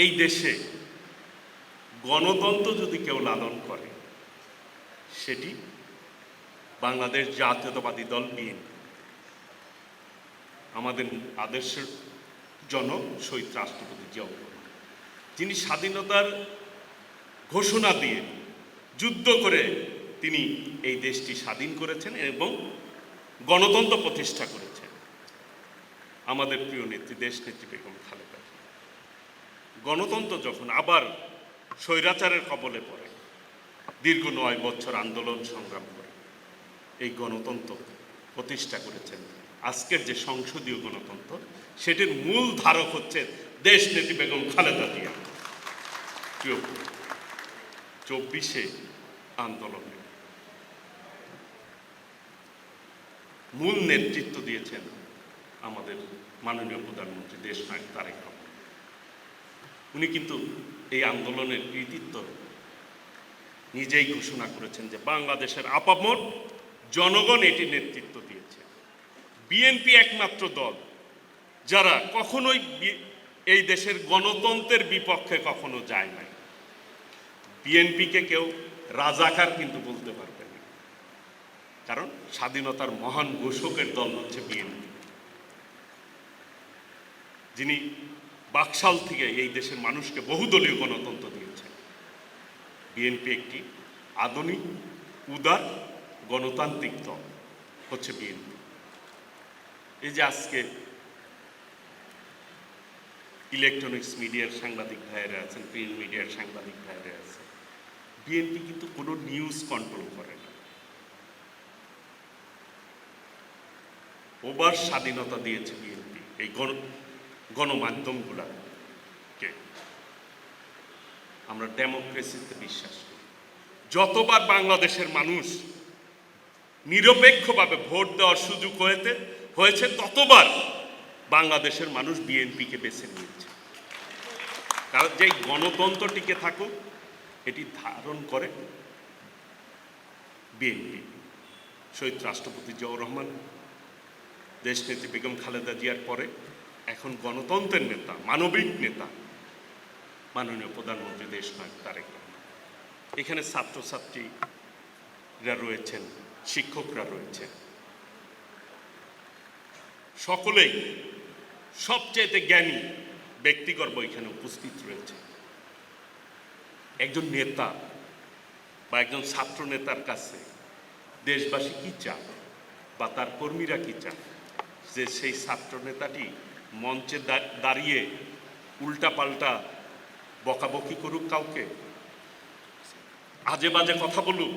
এই দেশে গণতন্ত্র যদি কেউ লালন করে সেটি বাংলাদেশ জাতীয়তাবাদী দল বিএনপি। আমাদের আদর্শের জনক শহীদ রাষ্ট্রপতি জিয়াউর রহমান, যিনি স্বাধীনতার ঘোষণা দিয়ে যুদ্ধ করে তিনি এই দেশটি স্বাধীন করেছেন এবং গণতন্ত্র প্রতিষ্ঠা করেছেন। আমাদের প্রিয় নেত্রী দেশনেত্রী বেগম খালেদা জিয়া গণতন্ত্র যখন আবার স্বৈরাচারের কবলে পড়ে দীর্ঘ 9 বছর আন্দোলন সংগ্রাম করে এই গণতন্ত্র প্রতিষ্ঠা করেছেন। আজকের যে সংসদীয় গণতন্ত্র সেটির মূল ধারক হচ্ছে দেশনেত্রী বেগম খালেদা জিয়া। 24 আন্দোলনে মূল নেতৃত্ব দিয়েছেন আমাদের মাননীয় প্রধানমন্ত্রী দেশনায়ক তারেক রহমান। উনি কিন্তু এই আন্দোলনের কৃতিত্ব নিজেই ঘোষণা করেছেন যে বাংলাদেশের আপামর জনগণ এটি নেতৃত্ব দিয়েছে। বিএনপি একমাত্র দল যারা কখনোই এই দেশের গণতন্ত্রের বিপক্ষে কখনো যায় নাই। বিএনপিকে কেউ রাজাকার কিন্তু বলতে পারবে না, কারণ স্বাধীনতার মহান ঘোষকের দল হচ্ছে বিএনপি, যিনি বাকশাল থেকে এই দেশের মানুষকে বহুদলীয় গণতন্ত্র দিয়েছেন। বিএনপি একটি আধুনিক উদার গণতান্ত্রিক দল হচ্ছে বিএনপি। এই যে আজকে ইলেকট্রনিক্স মিডিয়ার সাংবাদিক ভাইয়েরা আছেন, প্রিন্ট মিডিয়ার সাংবাদিক ভাইয়েরা আছেন, বিএনপি কিন্তু কোনো নিউজ কন্ট্রোল করে না। ওভার স্বাধীনতা দিয়েছে বিএনপি এই গণমাধ্যমগুলোকে। আমরা ডেমোক্রেসিতে বিশ্বাস করি। যতবার বাংলাদেশের মানুষ নিরপেক্ষভাবে ভোট দেওয়ার সুযোগ হয়েছে ততবার বাংলাদেশের মানুষ বিএনপিকে বেছে নিয়েছে। কারণ যেই গণতন্ত্র টিকে থাকুক এটি ধারণ করে বিএনপি। শহীদ রাষ্ট্রপতি জিয়াউর রহমান, দেশনেত্রী বেগম খালেদা জিয়ার পরে এখন গণতন্ত্রের নেতা, মানবিক নেতা মাননীয় প্রধানমন্ত্রী দেশনায়ক তারেক রহমান। এখানে ছাত্রছাত্রীরা রয়েছেন, শিক্ষকরা রয়েছেন, সকলেই সবচেয়ে জ্ঞানী ব্যক্তিগর্ব এখানে উপস্থিত রয়েছে। একজন নেতা বা একজন ছাত্র নেতার কাছে দেশবাসী কি চায় বা তার কর্মীরা কি চায়, যে সেই ছাত্র নেতাটি মঞ্চে দাঁড়িয়ে উল্টাপাল্টা বকাবকি করুক, কাউকে আজে বাজে কথা বলুক।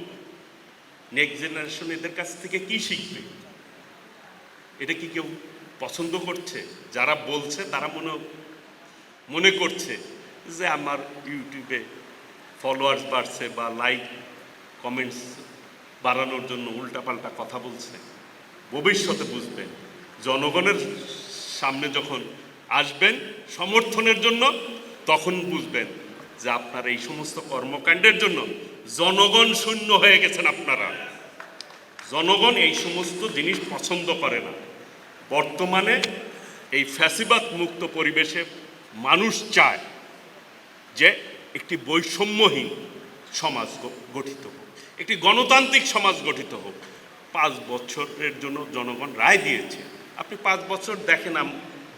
নেক্সট জেনারেশন এদের কাছ থেকে কি শিখবে? এটা কি কেউ পছন্দ করছে? যারা বলছে তারা মনে করছে যে আমার ইউটিউবে ফলোয়ার্স বাড়ছে বা লাইক কমেন্টস বাড়ানোর জন্য উল্টাপাল্টা কথা বলছে। ভবিষ্যতে বুঝবেন, জনগণের সামনে যখন আসবেন সমর্থনের জন্য, তখন বুঝবেন যে আপনার এই সমস্ত কর্মকাণ্ডের জন্য জনগণ শূন্য হয়ে গেছেন। আপনারা, জনগণ এই সমস্ত জিনিস পছন্দ করে না। বর্তমানে এই ফ্যাসিবাদ মুক্ত পরিবেশে মানুষ চায় যে একটি বৈষম্যহীন সমাজ গঠিত হোক, একটি গণতান্ত্রিক সমাজ গঠিত হোক। 5 বছরের জন্য জনগণ রায় দিয়েছে। আপনি 5 বছর দেখেন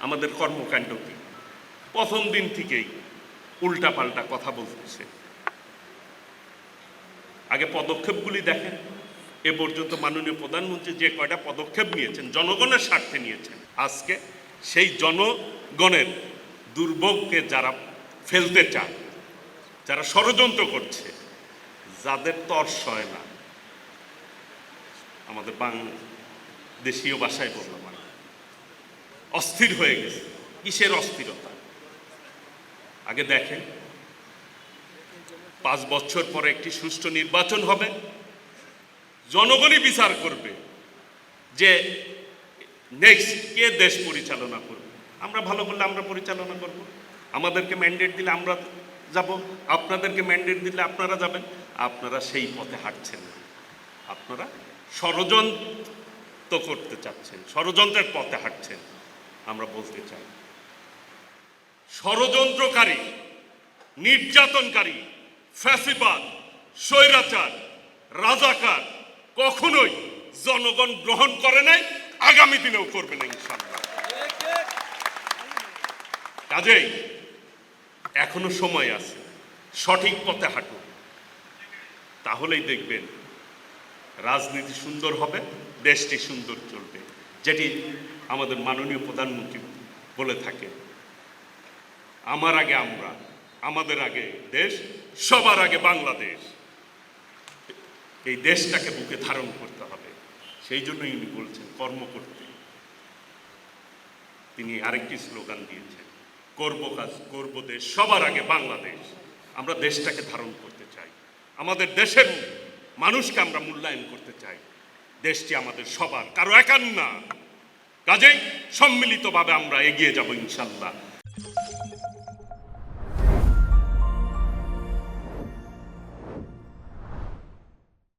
আমাদের কর্মকাণ্ড কি। প্রথম দিন থেকেই উল্টাপাল্টা কথা বলছে। আগে পদক্ষেপগুলি দেখেন। এ পর্যন্ত মাননীয় প্রধানমন্ত্রী যে কয়টা পদক্ষেপ নিয়েছেন জনগণের স্বার্থে নিয়েছেন। আজকে সেই জনগণের দুর্ভোগকে যারা ফেলতে চায়, যারা ষড়যন্ত্র করছে, যাদের তর সয় না, আমাদের দেশীয় ভাষায় বললাম, অস্থির হয়ে গেছে। কিসের অস্থিরতা? আগে দেখেন, 5 বছর পরে একটি সুষ্ঠু নির্বাচন হবে, জনগণই বিচার করবে যে নেক্সট কে দেশ পরিচালনা করবে। আমরা ভালো করলে আমরা পরিচালনা করব, আমাদেরকে ম্যান্ডেট দিলে আমরা যাব, আপনাদেরকে ম্যান্ডেট দিলে আপনারা যাবেন। আপনারা সেই পথে হাঁটছেন না, আপনারা ষড়যন্ত্র করতে চাচ্ছেন, ষড়যন্ত্রের পথে হাঁটছেন। আমরা বলতে চাই, ষড়যন্ত্রকারী নির্যাতনকারী, ফ্যাসিবাদ, স্বৈরাচার, রাজাকার কখনোই জনগণ গ্রহণ করে নাই, আগামী দিনেও করবে না ইনশাআল্লাহ। কাজেই এখনো সময় আছে, সঠিক পথে হাঁটুন, তাহলেই দেখবেন রাজনীতি সুন্দর হবে, দেশটি সুন্দর চলবে, যেটি আমাদের মাননীয় প্রধানমন্ত্রী বলে থাকে, আমার আগে আমরা, আমাদের আগে দেশ, সবার আগে বাংলাদেশ। এই দেশটাকে বুকে ধারণ করতে হবে, সেই জন্যই উনি বলছেন কর্ম করতে। তিনি আরেকটি স্লোগান দিয়েছেন, করব কাজ করব দেশ, সবার আগে বাংলাদেশ। আমরা দেশটাকে ধারণ করতে চাই, আমাদের দেশের মানুষকে আমরা মূল্যায়ন করতে চাই। দেশটি আমাদের সবার, কারো একার না। কাজেই সম্মিলিতভাবে আমরা এগিয়ে যাব ইনশাল্লাহ।